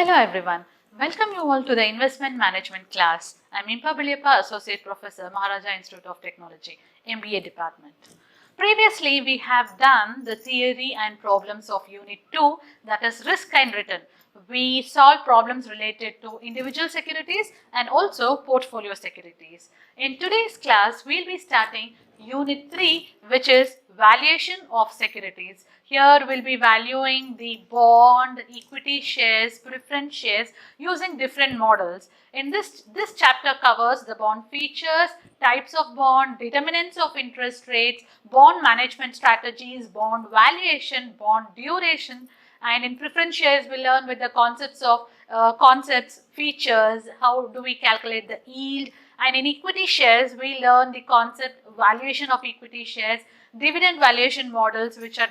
Hello everyone, welcome you all to the Investment Management class. I am Impa Biliappa, Associate Professor, Maharaja Institute of Technology, MBA Department. Previously, we have done the theory and problems of Unit 2, that is risk and return. We solved problems related to individual securities and also portfolio securities. In today's class, we will be starting Unit 3, which is valuation of securities. Here we'll be valuing the bond, equity shares, preference shares using different models. In this chapter covers the bond features, types of bond, determinants of interest rates, bond management strategies, bond valuation, bond duration, and in preference shares we learn with the concepts of features, how do we calculate the yield, and in equity shares we learn the concept valuation of equity shares, dividend valuation models, which are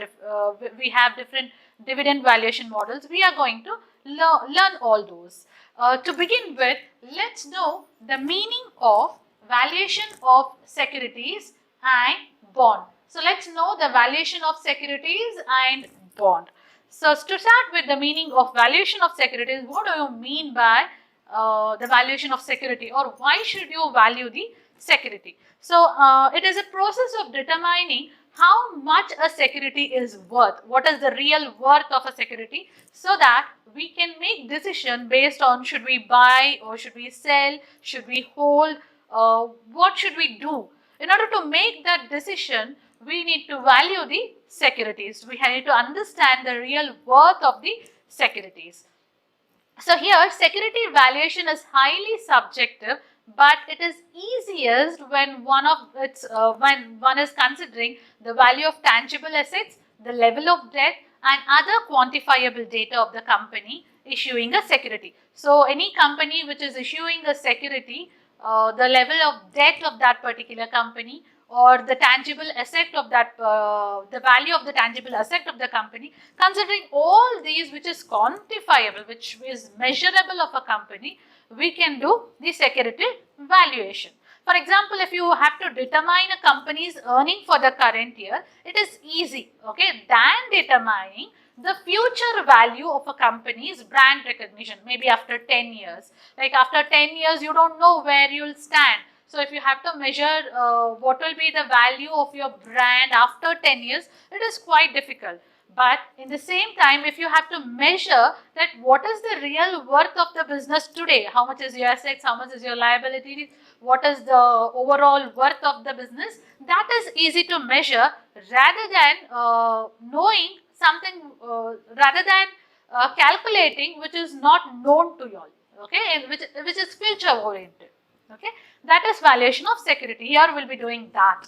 we have different dividend valuation models. We are going to learn all those. To begin with, let's know the meaning of valuation of securities and bond. So let's know the valuation of securities and bond. So to start with the meaning of valuation of securities, what do you mean by the valuation of security, or why should you value the security? So it is a process of determining how much a security is worth, what is the real worth of a security, so that we can make decision based on should we buy or should we sell, should we hold, what should we do. In order to make that decision, we need to value the securities. We need to understand the real worth of the securities. So here security valuation is highly subjective, but it is easiest when when one is considering the value of tangible assets, the level of debt, and other quantifiable data of the company issuing a security. So any company which is issuing a security, the level of debt of that particular company, or the tangible asset of that, the value of the tangible asset of the company, considering all these which is quantifiable, which is measurable of a company, we can do the security valuation. For example, if you have to determine a company's earning for the current year, it is easy, okay, than determining the future value of a company's brand recognition, maybe after 10 years. Like after 10 years, you don't know where you'll stand. So if you have to measure what will be the value of your brand after 10 years, it is quite difficult. But in the same time, if you have to measure that what is the real worth of the business today, how much is your assets, how much is your liabilities, what is the overall worth of the business, that is easy to measure rather than knowing something, rather than calculating which is not known to you all, okay, which is future oriented. Okay, that is valuation of security. Here we will be doing that.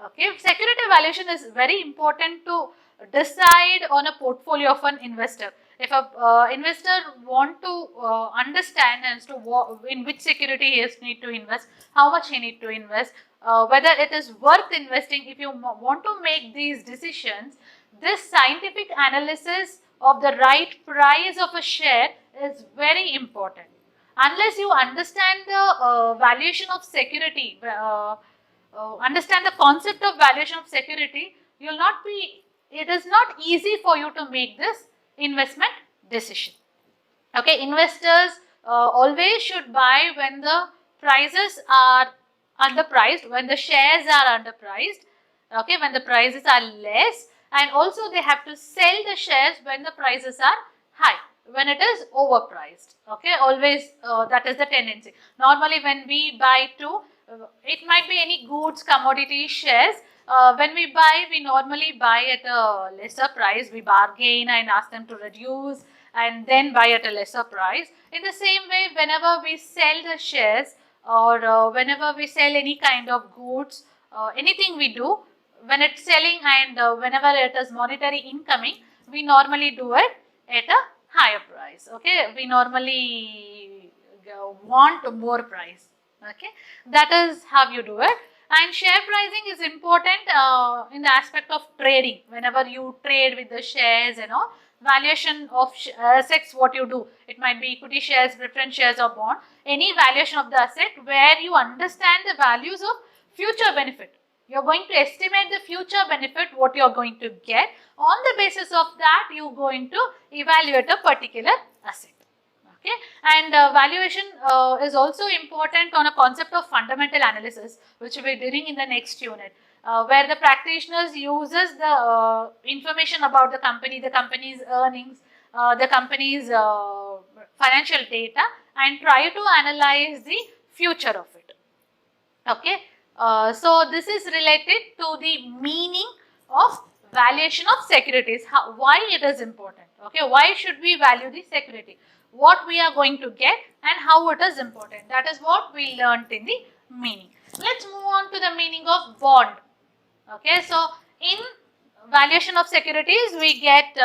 Okay, security valuation is very important to decide on a portfolio of an investor. If a investor want to understand as to in which security he need to invest, how much he need to invest, whether it is worth investing, if you want to make these decisions, this scientific analysis of the right price of a share is very important. Unless you understand the valuation of security, understand the concept of valuation of security, you will not be, it is not easy for you to make this investment decision. Okay, investors always should buy when the prices are underpriced, when the shares are underpriced, okay, when the prices are less, and also they have to sell the shares when the prices are high, when it is overpriced. Okay, always that is the tendency. Normally when we buy it might be any goods, commodity, shares. When we buy, we normally buy at a lesser price. We bargain and ask them to reduce and then buy at a lesser price. In the same way, whenever we sell the shares, or whenever we sell any kind of goods, anything we do, when it's selling and whenever it is monetary incoming, we normally do it at a higher price. Okay, we normally want more price. Okay, that is how you do it. And share pricing is important in the aspect of trading. Whenever you trade with the shares and all, valuation of assets, what you do, it might be equity shares, preference shares, or bond, any valuation of the asset where you understand the values of future benefit. You are going to estimate the future benefit, what you are going to get. On the basis of that, you are going to evaluate a particular asset. Okay, and valuation is also important on a concept of fundamental analysis, which we will be doing in the next unit, where the practitioners uses the information about the company's earnings, the company's financial data, and try to analyze the future of it. Okay, so this is related to the meaning of valuation of securities, why it is important. Okay, why should we value the security, what we are going to get, and how it is important. That is what we learnt in the meaning. Let's move on to the meaning of bond. Okay, so in valuation of securities, we get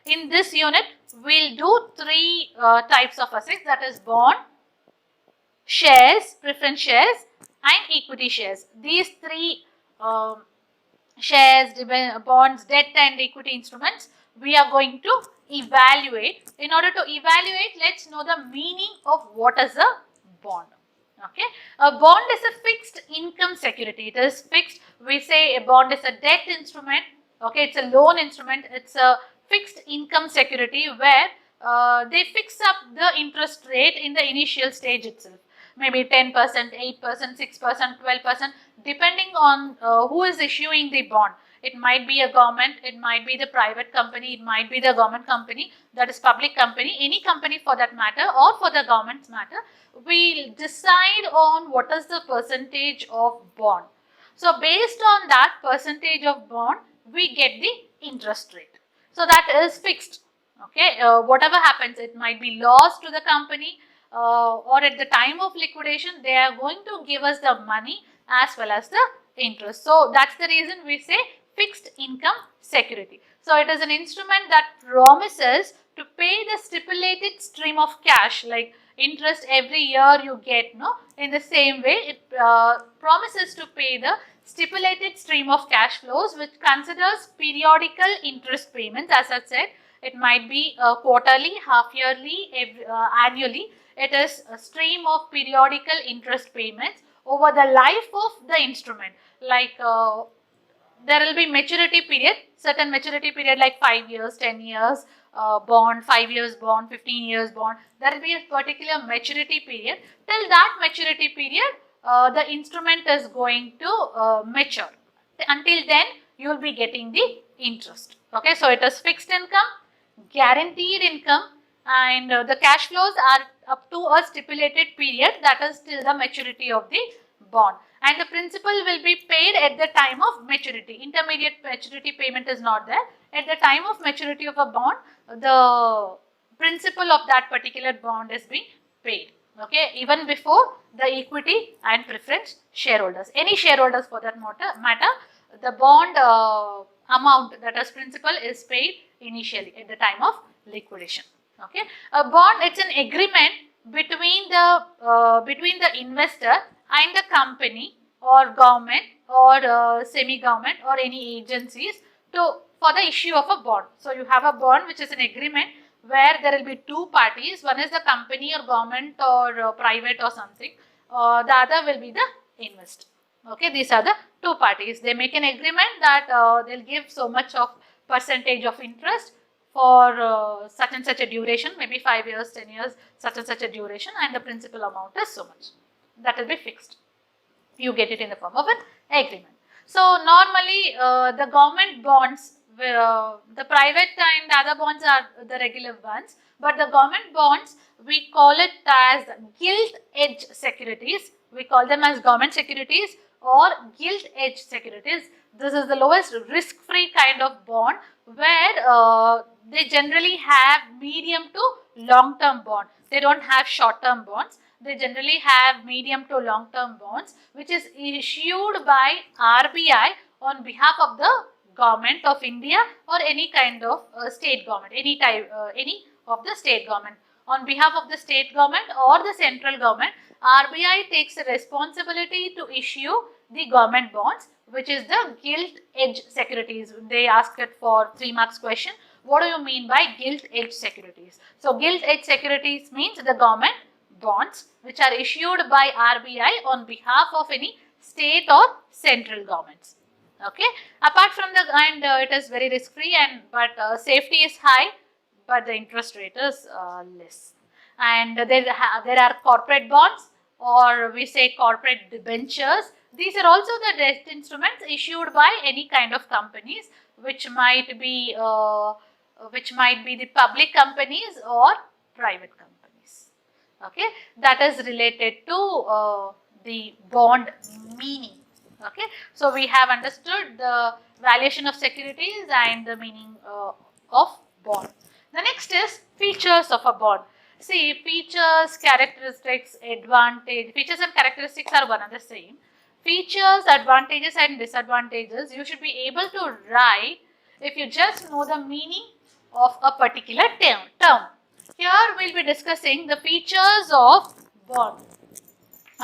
in this unit we'll do three types of assets, that is bond, shares, preference shares, and equity shares. These three shares, bonds, debt and equity instruments we are going to evaluate. In order to evaluate, let's know the meaning of what is a bond. Okay, a bond is a fixed income security. It is fixed. We say a bond is a debt instrument. Okay, it's a loan instrument. It's a fixed income security where they fix up the interest rate in the initial stage itself. Maybe 10%, 8%, 6%, 12%, depending on who is issuing the bond. It might be a government, it might be the private company, it might be the government company, that is public company, any company for that matter, or for the government's matter. We'll decide on what is the percentage of bond. So based on that percentage of bond, we get the interest rate. So that is fixed. Okay, whatever happens, it might be loss to the company, or at the time of liquidation, they are going to give us the money as well as the interest. So that's the reason we say fixed income security. So it is an instrument that promises to pay the stipulated stream of cash, like interest every year you get, no? In the same way, it promises to pay the stipulated stream of cash flows, which considers periodical interest payments. As I said, it might be quarterly, half yearly, annually. It is a stream of periodical interest payments over the life of the instrument. Like there will be maturity period, certain maturity period like 5 years, 10 years bond, 5 years bond, 15 years bond. There will be a particular maturity period. Till that maturity period, the instrument is going to mature. Until then, you will be getting the interest. Okay, so it is fixed income, guaranteed income, and the cash flows are up to a stipulated period, that is till the maturity of the bond, and the principal will be paid at the time of maturity. Intermediate maturity payment is not there. At the time of maturity of a bond, the principal of that particular bond is being paid. Okay, even before the equity and preference shareholders, any shareholders for that matter, the bond amount, that is principal, is paid initially at the time of liquidation. Okay, a bond, it's an agreement between the investor and the company or government or semi-government or any agencies for the issue of a bond. So you have a bond which is an agreement where there will be two parties. One is the company or government or private or something. The other will be the investor. Okay, these are the two parties. They make an agreement that they'll give so much of percentage of interest for such and such a duration, maybe 5 years, 10 years, such and such a duration, and the principal amount is so much. That will be fixed. You get it in the form of an agreement. So normally the government bonds, the private and other bonds are the regular ones, but the government bonds, we call it as gilt edge securities. We call them as government securities or gilt edge securities. This is the lowest risk-free kind of bond where they generally have medium to long-term bond. They don't have short-term bonds. They generally have medium to long-term bonds, which is issued by RBI on behalf of the government of India or any kind of state government, any of the state government. On behalf of the state government or the central government, RBI takes the responsibility to issue the government bonds, which is the gilt edge securities. They asked it for 3 marks question. What do you mean by gilt edge securities? So gilt edge securities means the government bonds which are issued by RBI on behalf of any state or central governments. Okay. Apart from the, and it is very risk free, and but safety is high, but the interest rate is less. And there are corporate bonds, or we say corporate debentures. These are also the debt instruments issued by any kind of companies, which might be the public companies or private companies. Okay, that is related to the bond meaning. Okay, so we have understood the valuation of securities and the meaning of bond. The next is features of a bond. See, features, characteristics, advantage. Features and characteristics are one and the same. Features, advantages and disadvantages you should be able to write if you just know the meaning of a particular term. Here we will be discussing the features of bond.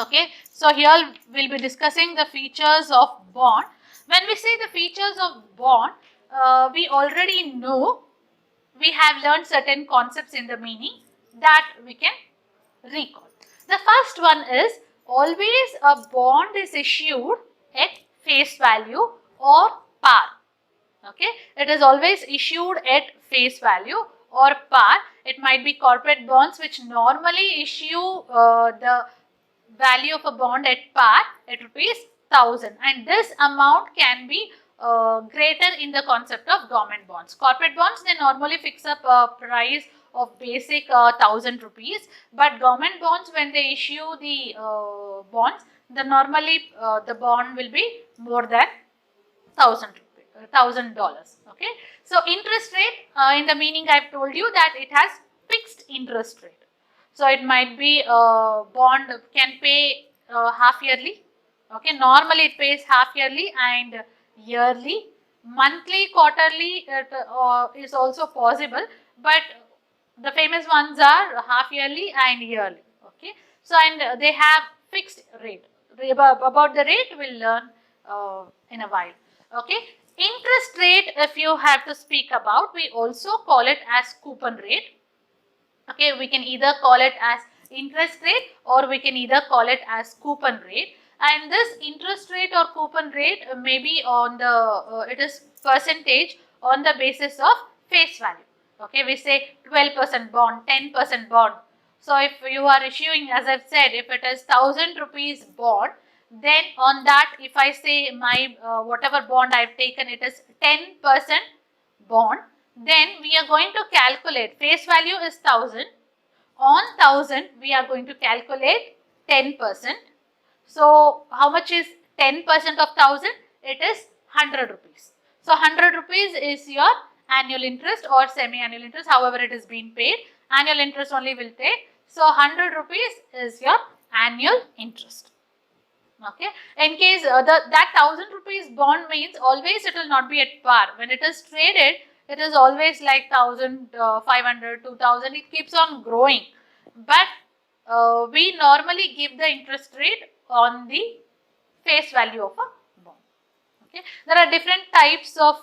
Okay, so here we will be discussing the features of bond. When we say the features of bond, we already know, we have learned certain concepts in the meaning that we can recall. The first one is, always a bond is issued at face value or par. Okay, it is always issued at face value or par. It might be corporate bonds which normally issue the value of a bond at par at rupees 1000, and this amount can be greater in the concept of government bonds. Corporate bonds, they normally fix up a price of basic 1000 rupees, but government bonds, when they issue the bonds, the bond will be more than $1,000. Okay, so interest rate, in the meaning I have told you that it has fixed interest rate. So it might be bond can pay half yearly. Okay, normally it pays half yearly and yearly. Monthly, quarterly is also possible, but the famous ones are half yearly and yearly. Okay, so and they have fixed rate. About the rate we'll learn in a while. Okay, interest rate, if you have to speak about, we also call it as coupon rate. Okay, we can either call it as interest rate or we can either call it as coupon rate. And this interest rate or coupon rate may be on the, it is percentage on the basis of face value. Okay, we say 12% bond, 10% bond. So if you are issuing, as I've said, if it is 1000 rupees bond, then on that, if I say my whatever bond I've taken, it is 10% bond, then we are going to calculate, face value is 1000, on 1000 we are going to calculate 10%. So how much is 10% of 1000? It is 100 rupees. So 100 rupees is your annual interest or semi-annual interest, however it is being paid. Annual interest only will take. So 100 rupees is your annual interest. Okay, in case that 1000 rupees bond means always it will not be at par. When it is traded, it is always like 1500, 2000, it keeps on growing. But we normally give the interest rate on the face value of a bond. Okay, there are different types of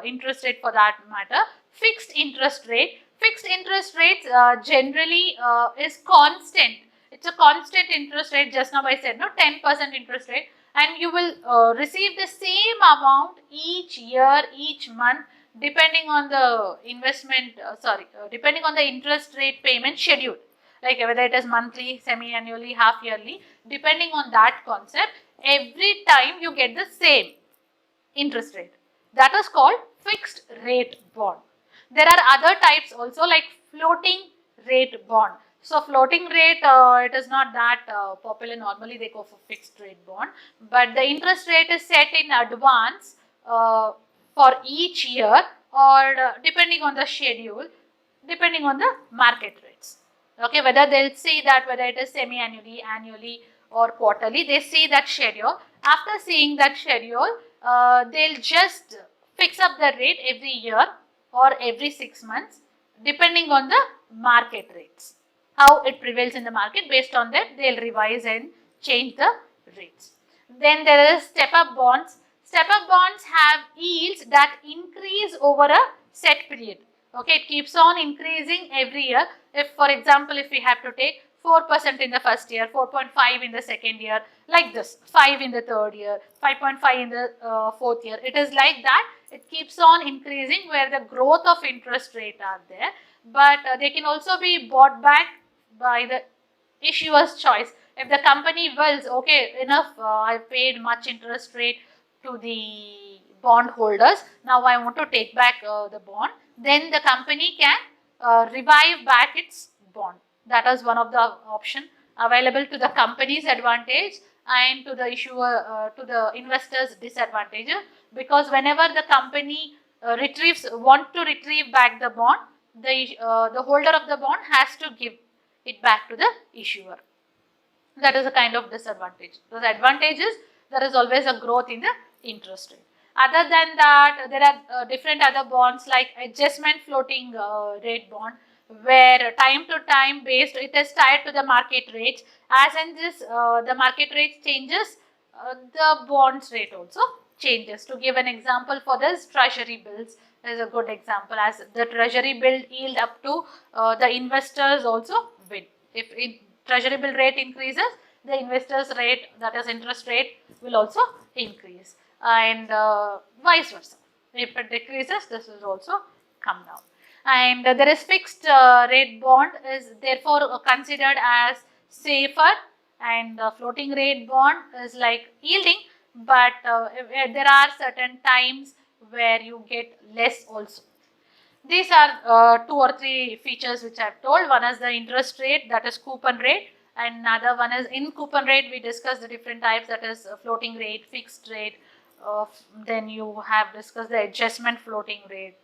interest rate for that matter. Fixed interest rate. Fixed interest rates generally is constant. It's a constant interest rate. Just now I said, no, 10% interest rate, and you will receive the same amount each year, each month, depending on the investment, depending on the interest rate payment schedule. Like whether it is monthly, semi-annually, half-yearly, depending on that concept, every time you get the same interest rate. That is called fixed rate bond. There are other types also, like floating rate bond. So floating rate, it is not that popular. Normally they go for fixed rate bond, but the interest rate is set in advance for each year, or depending on the schedule, depending on the market rates. Okay, whether they'll see that whether it is semi-annually, annually or quarterly, they see that schedule. After seeing that schedule, they'll just fix up the rate every year or every 6 months, depending on the market rates, how it prevails in the market. Based on that, they'll revise and change the rates. Then there is step-up bonds. Step-up bonds have yields that increase over a set period. Okay, it keeps on increasing every year. If, for example, if we have to take 4% in the first year, 4.5 in the second year, like this, 5 in the third year, 5.5 in the fourth year. It is like that. It keeps on increasing where the growth of interest rate are there. But they can also be bought back by the issuer's choice. If the company wills, okay, enough, I've paid much interest rate to the bond holders, now I want to take back the bond, then the company can revive back its bond. That is one of the option available to the company's advantage and to the issuer, to the investor's disadvantage, because whenever the company want to retrieve back the bond, the holder of the bond has to give it back to the issuer. That is a kind of disadvantage. The advantage is there is always a growth in the interest rate. Other than that, there are different other bonds like adjustment floating rate bond, where time to time based, it is tied to the market rates. As in this, the market rate changes, the bonds rate also changes. To give an example for this, treasury bills is a good example. As the treasury bill yield up to, the investors also win. If treasury bill rate increases, the investors rate, that is interest rate, will also increase, and vice versa. If it decreases, this will also come down. And there is fixed rate bond is therefore considered as safer, and floating rate bond is like yielding, but there are certain times where you get less also. These are 2 or 3 features which I have told. One is the interest rate, that is coupon rate, and another one is in coupon rate we discussed the different types, that is floating rate, fixed rate, then you have discussed the adjustment floating rate.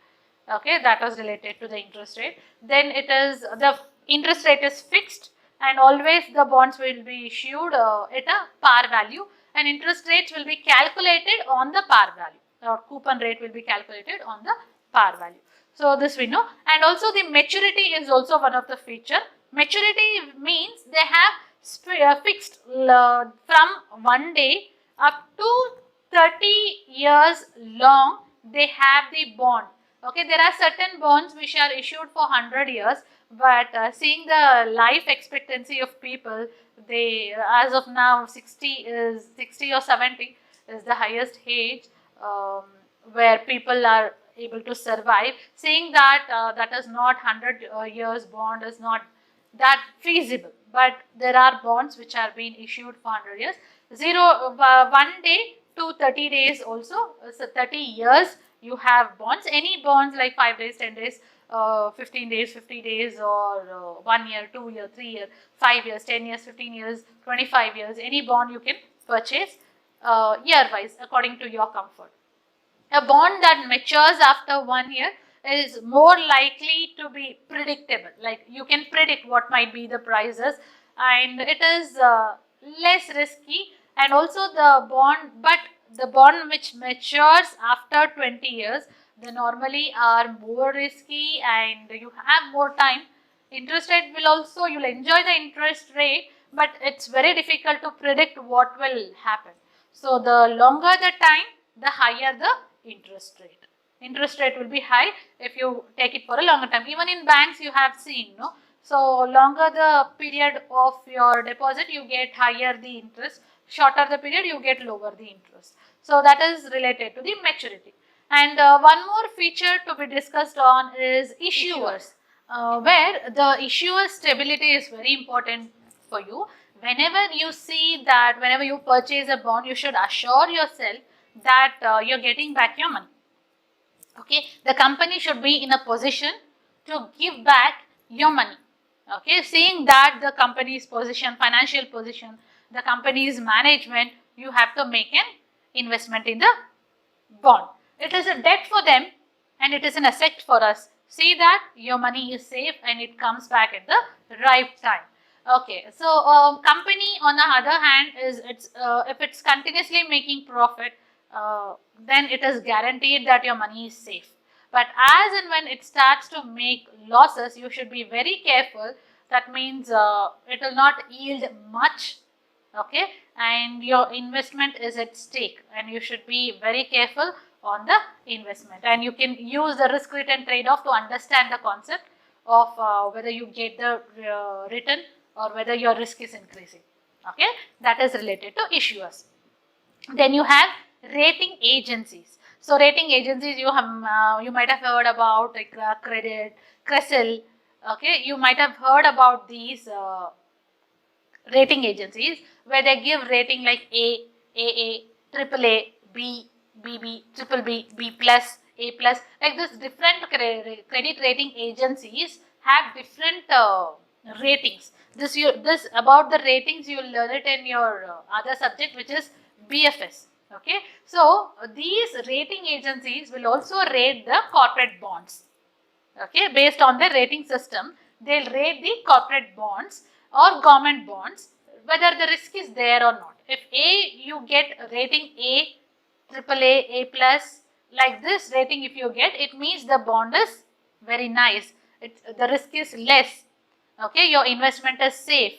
Okay, that was related to the interest rate. Then it is the interest rate is fixed, and always the bonds will be issued at a par value, and interest rates will be calculated on the par value, or coupon rate will be calculated on the par value. So this we know. And also the maturity is also one of the feature. Maturity means they have fixed from 1 day up to 30 years long, they have the bond. Okay, there are certain bonds which are issued for 100 years, but seeing the life expectancy of people, they as of now 60 or 70 is the highest age where people are able to survive. Seeing that that is not 100 years bond is not that feasible, but there are bonds which are being issued for 100 years. 1 day to 30 days also, so 30 years you have bonds. Any bonds like 5 days, 10 days, 15 days, 50 days, or 1 year, 2 year, 3 year, 5 years, 10 years, 15 years, 25 years, any bond you can purchase year wise according to your comfort. A bond that matures after 1 year is more likely to be predictable, like you can predict what might be the prices, and it is less risky. And also the bond which matures after 20 years, they normally are more risky and you have more time. Interest rate will also, you'll enjoy the interest rate, but it's very difficult to predict what will happen. So the longer the time, the higher the interest rate. Interest rate will be high if you take it for a longer time. Even in banks you have seen, no? So longer the period of your deposit, you get higher the interest. Shorter the period, you get lower the interest. So that is related to the maturity. And one more feature to be discussed on is issuers, where the issuer stability is very important for you. Whenever you see that, whenever you purchase a bond, you should assure yourself that you're getting back your money. Okay, the company should be in a position to give back your money. Okay, seeing that the company's position, financial position, the company's management, you have to make an investment in the bond. It is a debt for them and it is an asset for us. See that your money is safe and it comes back at the right time. Okay, so company on the other hand is if it's continuously making profit, then it is guaranteed that your money is safe. But as and when it starts to make losses, you should be very careful. That means it will not yield much, okay, and your investment is at stake, and you should be very careful on the investment. And you can use the risk return trade-off to understand the concept of whether you get the return or whether your risk is increasing. Okay, that is related to issuers. Then you have rating agencies. So rating agencies, you might have heard about like Credit, CRISIL, Okay, you might have heard about these rating agencies where they give rating like A, AA, triple A, B, BB, triple B, B plus, A plus. Like this, different credit rating agencies have different ratings. This about the ratings you will learn it in your other subject, which is BFS. Okay, so these rating agencies will also rate the corporate bonds. Okay, based on the rating system, they'll rate the corporate bonds or government bonds, whether the risk is there or not. If A, you get rating A, triple A, A plus, like this rating if you get, it means the bond is very nice. The risk is less. Okay, your investment is safe.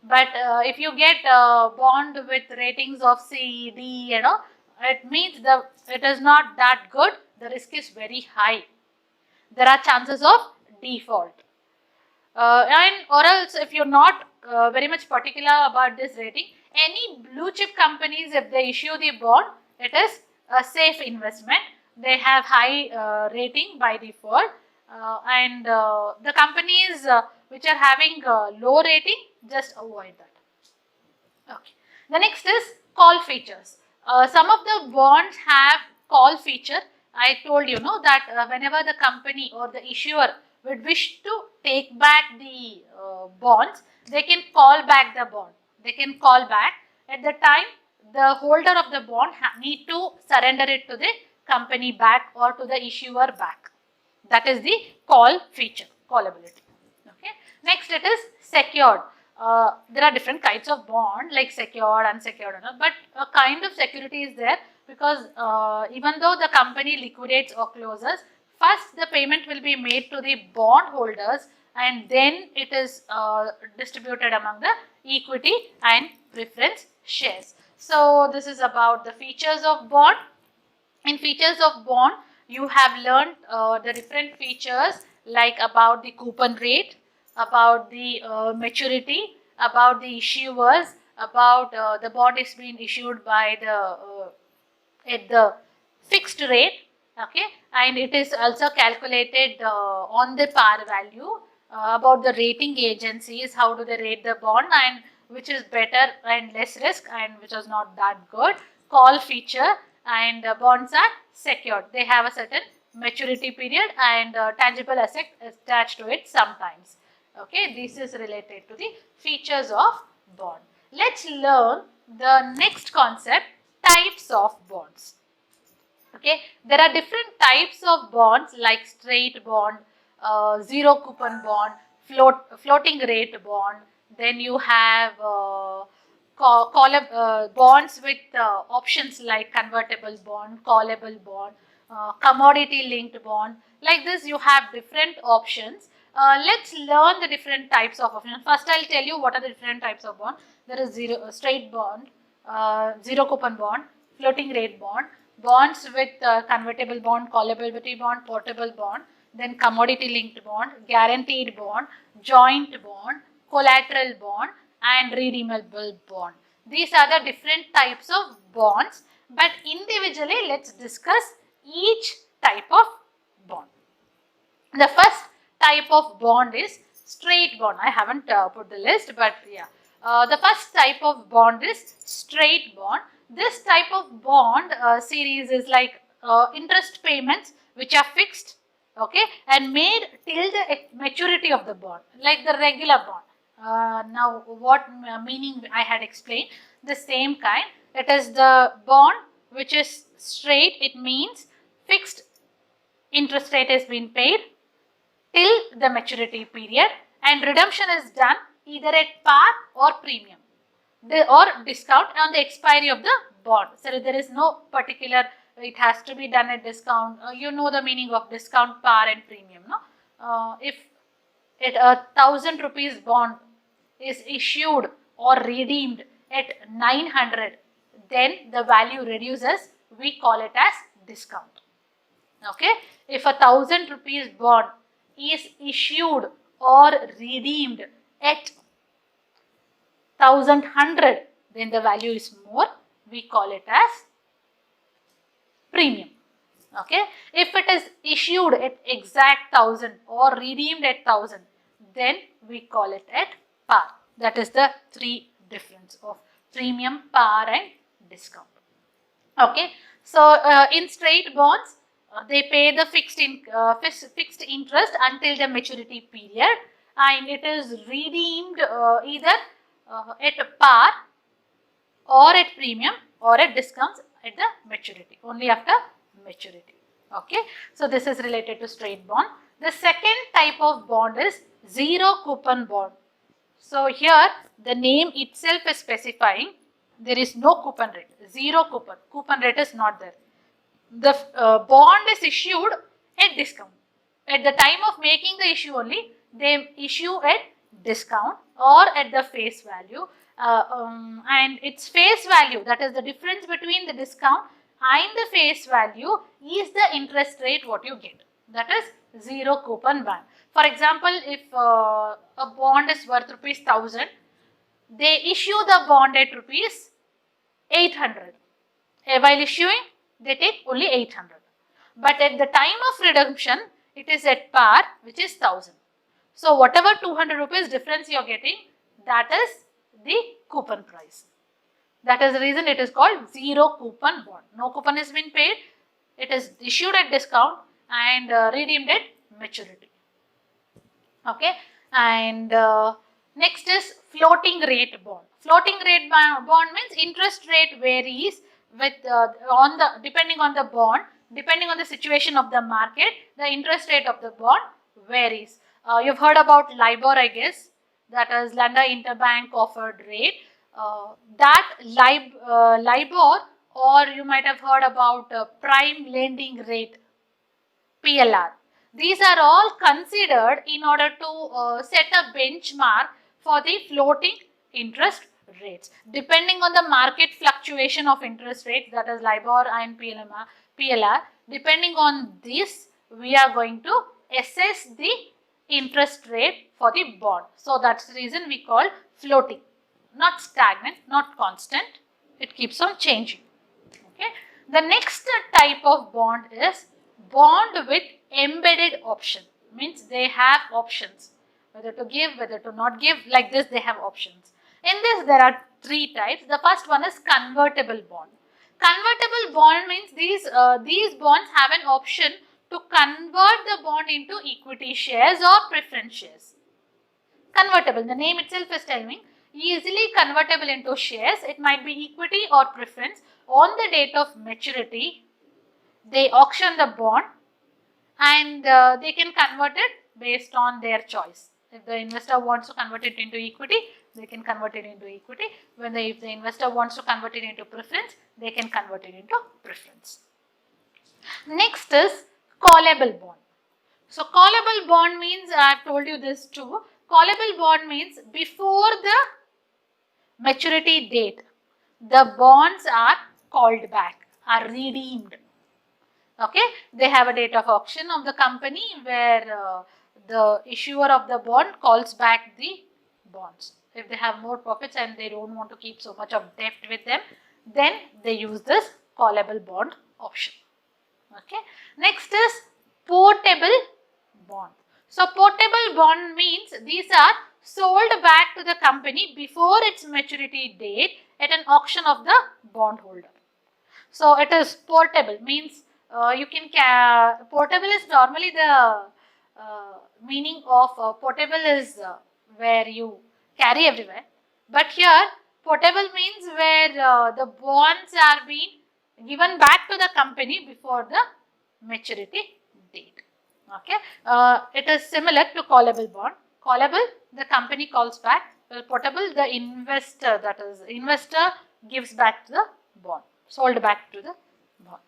But if you get a bond with ratings of C, D, it means it is not that good. The risk is very high. There are chances of default. Or else if you're not very much particular about this rating, any blue chip companies, if they issue the bond, it is a safe investment. They have high rating by default, and the companies which are having low rating, just avoid that. Okay. The next is call features. Some of the bonds have call feature. I told you that whenever the company or the issuer would wish to take back the bonds, they can call back the bond. They can call back. At the time, the holder of the bond need to surrender it to the company back or to the issuer back. That is the call feature, callability. Okay. Next, it is secured. There are different kinds of bond like secured, unsecured, but a kind of security is there because even though the company liquidates or closes, first the payment will be made to the bond holders and then it is distributed among the equity and preference shares. So this is about the features of bond. In features of bond, you have learned the different features like about the coupon rate, about the maturity, about the issuers, about the bond is being issued by the at the fixed rate, okay, and it is also calculated on the par value. About the rating agencies, how do they rate the bond and which is better and less risk and which is not that good. Call feature, and bonds are secured. They have a certain maturity period and tangible asset attached to it sometimes. Okay, this is related to the features of bond. Let's learn the next concept, types of bonds. Okay, there are different types of bonds like straight bond, zero coupon bond, floating rate bond. Then you have bonds with options like convertible bond, callable bond, commodity linked bond. Like this, you have different options. Let's learn the different types of options. First, I'll tell you what are the different types of bond. There is straight bond, zero coupon bond, floating rate bond, bonds with convertible bond, callability bond, portable bond, then commodity linked bond, guaranteed bond, joint bond, collateral bond, and redeemable bond. These are the different types of bonds, but individually let's discuss each type of bond. The first type of bond is straight bond. I haven't put the list, but yeah. The first type of bond is straight bond. This type of bond series is like interest payments which are fixed, okay, and made till the maturity of the bond, like the regular bond. Now, what meaning I had explained, the same kind. It is the bond which is straight. It means fixed interest rate has been paid till the maturity period, and redemption is done either at par or premium or discount on the expiry of the bond. So there is no particular, it has to be done at discount. You know the meaning of discount, par and premium, no? If it 1,000 rupees bond is issued or redeemed at 900, then the value reduces. We call it as discount. Okay, if 1,000 rupees bond is issued or redeemed at 1,100, then the value is more. We call it as premium. Okay, if it is issued at exact 1000 or redeemed at 1000, then we call it at par. That is the three difference of premium, par and discount. Okay, so in straight bonds, they pay the fixed interest until the maturity period, and it is redeemed either at par or at premium or at discounts at the maturity, only after maturity. Okay, so this is related to straight bond. The second type of bond is zero coupon bond. So here the name itself is specifying there is no coupon rate, zero coupon. Coupon rate is not there. The bond is issued at discount. At the time of making the issue only, they issue at discount or at the face value, and its face value, that is the difference between the discount and the face value, is the interest rate what you get. That is zero coupon bond. For example, if a bond is worth rupees 1000, they issue the bond at rupees 800. While issuing, they take only 800. But at the time of redemption, it is at par, which is 1000. So whatever 200 rupees difference you are getting, that is the coupon price. That is the reason it is called zero coupon bond. No coupon has been paid. It is issued at discount and redeemed at maturity. Okay, and next is floating rate bond. Floating rate bond means interest rate varies with depending on the bond, depending on the situation of the market, the interest rate of the bond varies. You've heard about LIBOR, I guess, that is London Interbank Offered Rate. That LIBOR, or you might have heard about Prime Lending Rate, PLR. These are all considered in order to set a benchmark for the floating interest rates. Depending on the market fluctuation of interest rates, that is LIBOR and PLR, depending on this, we are going to assess the interest rate for the bond. So that's the reason we call floating, not stagnant, not constant. It keeps on changing. Okay. The next type of bond is bond with embedded option. Means they have options, whether to give, whether to not give. Like this, they have options. In this, there are three types. The first one is convertible bond. Convertible bond means these bonds have an option to convert the bond into equity shares or preference shares. Convertible, the name itself is telling, easily convertible into shares. It might be equity or preference. On the date of maturity, they auction the bond and they can convert it based on their choice. If the investor wants to convert it into equity, they can convert it into equity. If the investor wants to convert it into preference, they can convert it into preference. Next is callable bond. So callable bond means, I have told you this too. Callable bond means before the maturity date, the bonds are called back, are redeemed. Okay, they have a date of auction of the company where the issuer of the bond calls back the bonds. If they have more profits and they don't want to keep so much of debt with them, then they use this callable bond option. Okay, next is portable bond. So portable bond means these are sold back to the company before its maturity date at an auction of the bondholder. So it is portable, means you can portable is normally the meaning of portable is where you carry everywhere, but here portable means where the bonds are being given back to the company before the maturity date. Okay, it is similar to callable bond. Callable, the company calls back. Portable, the investor, that is investor gives back to the bond, sold back to the bond.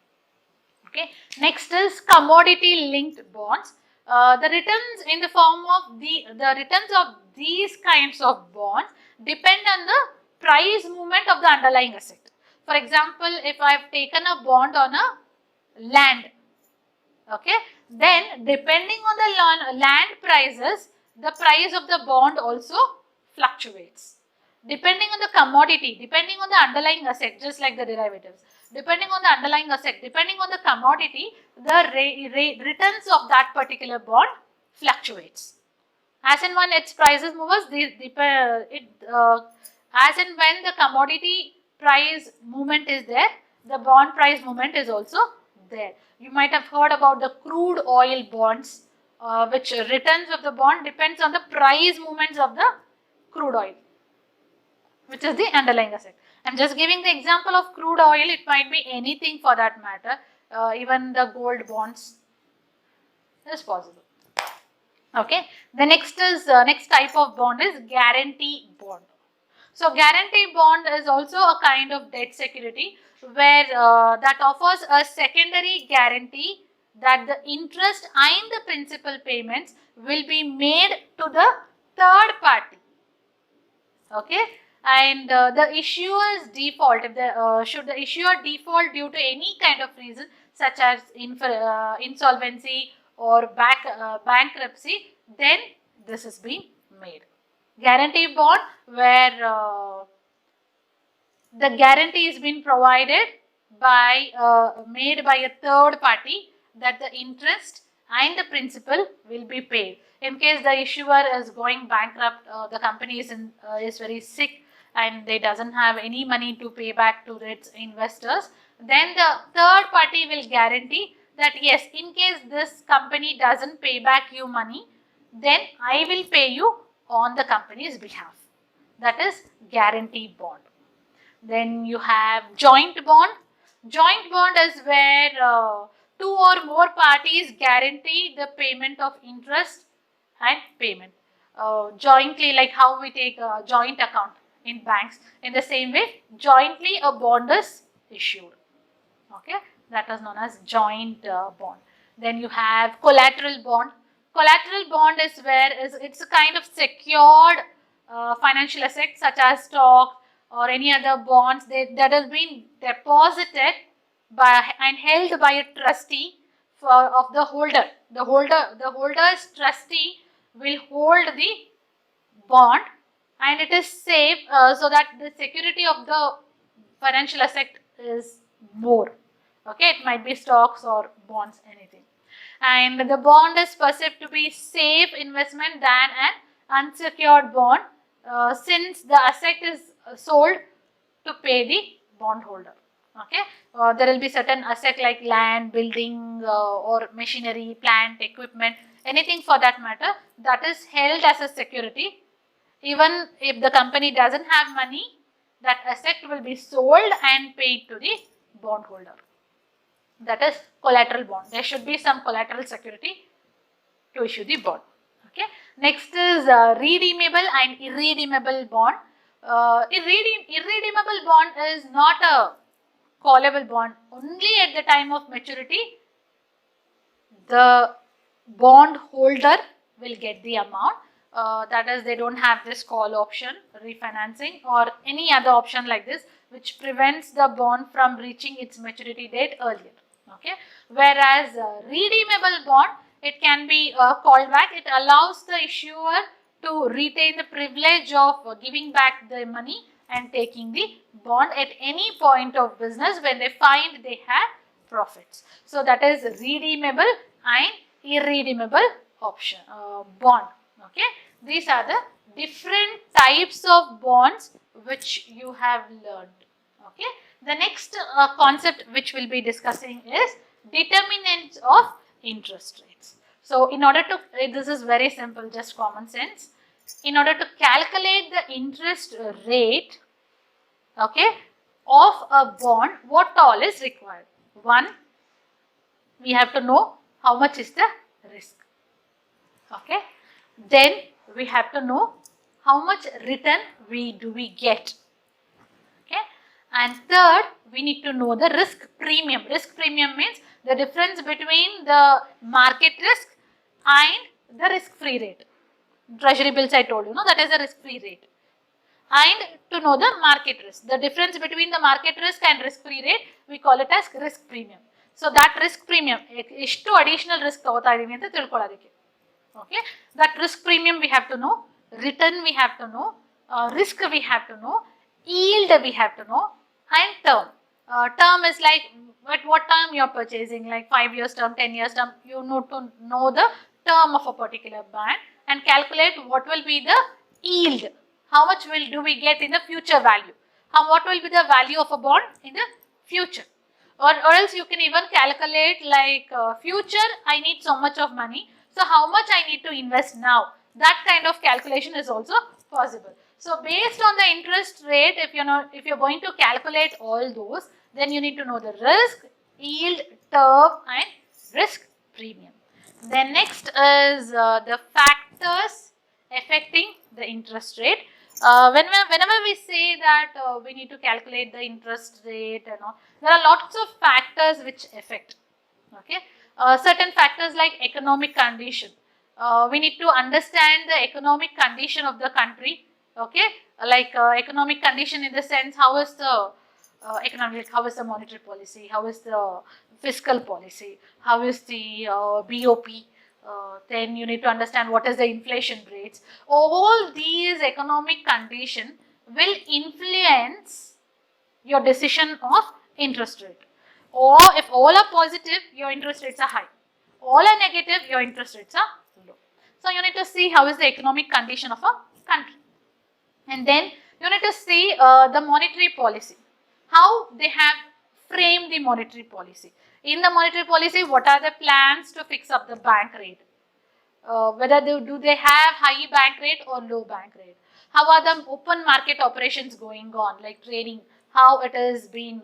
Okay, next is commodity linked bonds. The returns in the form of the returns of these kinds of bonds depend on the price movement of the underlying asset. For example, if I have taken a bond on a land, okay, then depending on the land prices, the price of the bond also fluctuates. Depending on the commodity, depending on the underlying asset, just like the derivatives. depending on the underlying asset, depending on the commodity, the returns of that particular bond fluctuates. As and when its prices move, as and when the commodity price movement is there, the bond price movement is also there. You might have heard about the crude oil bonds, which returns of the bond depends on the price movements of the crude oil, which is the underlying asset. I'm just giving the example of crude oil. It might be anything for that matter. Even the gold bonds is possible. Okay. The next type of bond is guarantee bond. So guarantee bond is also a kind of debt security where that offers a secondary guarantee that the interest and the principal payments will be made to the third party. Okay, and the issuer's default, if the should the issuer default due to any kind of reason such as insolvency or bankruptcy, then this is being made. Guarantee bond where the guarantee is being provided by made by a third party that the interest and the principal will be paid. In case the issuer is going bankrupt, the company is very sick and they doesn't have any money to pay back to its investors, then the third party will guarantee that yes, in case this company doesn't pay back you money, then I will pay you on the company's behalf. That is guarantee bond. Then you have joint bond. Joint bond is where two or more parties guarantee the payment of interest and payment jointly, like how we take a joint account in banks. In the same way, jointly a bond is issued. Okay, that is known as joint bond. Then you have collateral bond. Collateral bond is where it's a kind of secured financial asset such as stock or any other bonds that has been deposited by and held by a trustee of the holder. The holder's trustee will hold the bond and it is safe so that the security of the financial asset is more. Okay, it might be stocks or bonds, anything. And the bond is perceived to be safe investment than an unsecured bond since the asset is sold to pay the bondholder. Okay, there will be certain asset like land, building or machinery, plant, equipment, anything for that matter that is held as a security. Even if the company doesn't have money, that asset will be sold and paid to the bondholder. That is collateral bond. There should be some collateral security to issue the bond. Okay. Next is redeemable and irredeemable bond. Irredeemable bond is not a callable bond. Only at the time of maturity, the bond holder will get the amount. That is, they don't have this call option, refinancing or any other option like this, which prevents the bond from reaching its maturity date earlier. Okay. Whereas redeemable bond, it can be called back. It allows the issuer to retain the privilege of giving back the money and taking the bond at any point of business when they find they have profits. So that is redeemable and irredeemable option bond. Okay, these are the different types of bonds which you have learned. Okay, the next concept which we'll be discussing is determinants of interest rates. So in order to, this is very simple, just common sense. In order to calculate the interest rate, okay, of a bond, what all is required? One, we have to know how much is the risk. Okay, then we have to know how much return we get. Okay, and third, we need to know the risk premium. Risk premium means the difference between the market risk and the risk-free rate. Treasury bills I told you, no, that is the risk-free rate. And to know the market risk, the difference between the market risk and risk-free rate, we call it as risk premium. So that risk premium, ishtu additional risk tagota idivi anta tilkolladike. Okay, that risk premium we have to know, return we have to know, risk we have to know, yield we have to know, and term. Term is like at what term you are purchasing, like 5 years term, 10 years term. You need to know the term of a particular bond and calculate what will be the yield. How much do we get in the future value? What will be the value of a bond in the future? Or else you can even calculate like future I need so much of money, so how much I need to invest now. That kind of calculation is also possible. So based on the interest rate, if you're going to calculate all those, then you need to know the risk, yield, term and risk premium. Then next is the factors affecting the interest rate. Whenever we say that we need to calculate the interest rate and all, there are lots of factors which affect. Okay, certain factors like economic condition. We need to understand the economic condition of the country. Okay, like economic condition in the sense how is the economic, how is the monetary policy, how is the fiscal policy, how is the BOP. Then you need to understand what is the inflation rates. All these economic condition will influence your decision of interest rate. Or if all are positive, your interest rates are high. All are negative, your interest rates are low. So you need to see how is the economic condition of a country. And then you need to see the monetary policy, how they have framed the monetary policy. In the monetary policy, what are the plans to fix up the bank rate? Whether do they have high bank rate or low bank rate? How are the open market operations going on, like trading, how it is being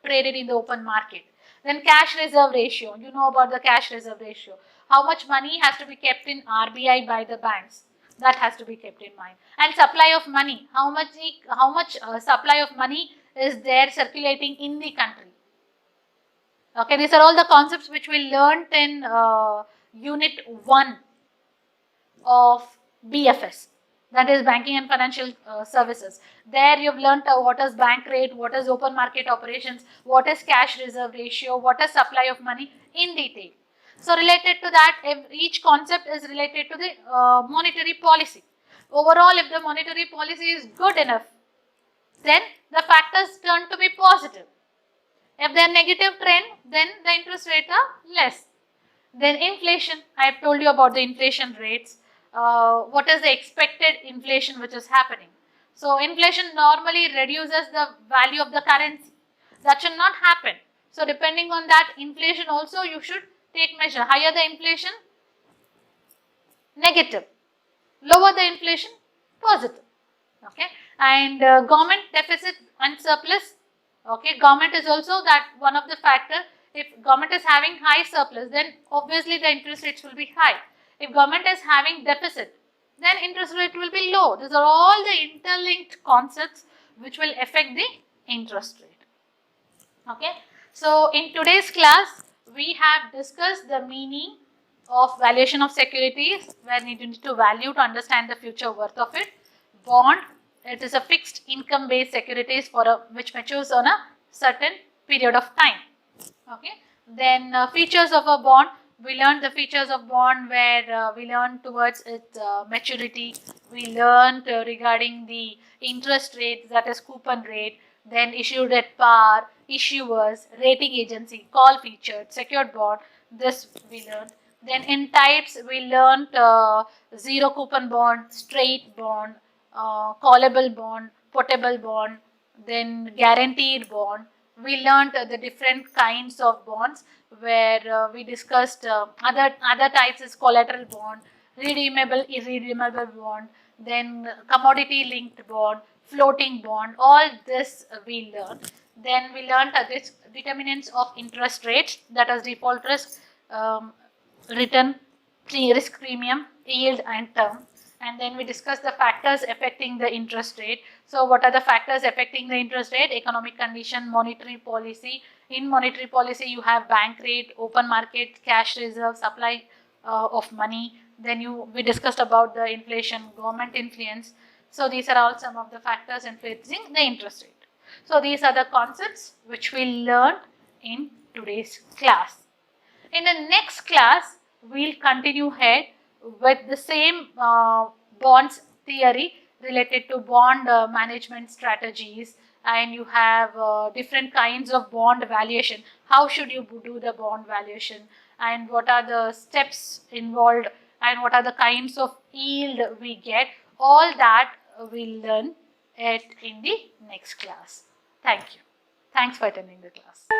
traded in the open market? Then cash reserve ratio, you know about the cash reserve ratio. How much money has to be kept in RBI by the banks? That has to be kept in mind. And supply of money, how much supply of money is there circulating in the country? Okay, these are all the concepts which we learned in Unit 1 of BFS, that is Banking and Financial Services. There you've learnt what is bank rate, what is open market operations, what is cash reserve ratio, what is supply of money in detail. So related to that, each concept is related to the monetary policy. Overall, if the monetary policy is good enough, then the factors turn to be positive. If they are negative trend, then the interest rates are less. Then inflation, I have told you about the inflation rates. What is the expected inflation which is happening? So inflation normally reduces the value of the currency. That should not happen. So depending on that, inflation also you should take measure. Higher the inflation, negative. Lower the inflation, positive. Okay. And government deficit and surplus. Okay, government is also that one of the factor. If government is having high surplus, then obviously the interest rates will be high. If government is having deficit, then interest rate will be low. These are all the interlinked concepts which will affect the interest rate. Okay, so in today's class, we have discussed the meaning of valuation of securities, where you need to value to understand the future worth of it. Bond, it is a fixed income based securities which matures on a certain period of time. Okay, then features of a bond, we learned the features of bond where we learned towards its maturity, we learned regarding the interest rate, that is coupon rate, then issued at par, issuers, rating agency, call featured, secured bond, this we learned. Then in types, we learned zero coupon bond, straight bond, callable bond, portable bond, then guaranteed bond. We learned the different kinds of bonds where we discussed other types is collateral bond, redeemable, irredeemable bond, then commodity linked bond, floating bond. All this we learned. Then we learned this determinants of interest rates, that is default risk, return, risk premium, yield and term. And then we discussed the factors affecting the interest rate. So what are the factors affecting the interest rate? Economic condition, monetary policy. In monetary policy, you have bank rate, open market, cash reserve, supply of money. Then we discussed about the inflation, government influence. So these are all some of the factors influencing the interest rate. So these are the concepts which we learned in today's class. In the next class, we'll continue ahead with the same bonds theory related to bond management strategies and you have different kinds of bond valuation. How should you do the bond valuation, and what are the steps involved, and what are the kinds of yield we get. All that we'll learn it in the next class. Thank you. Thanks for attending the class.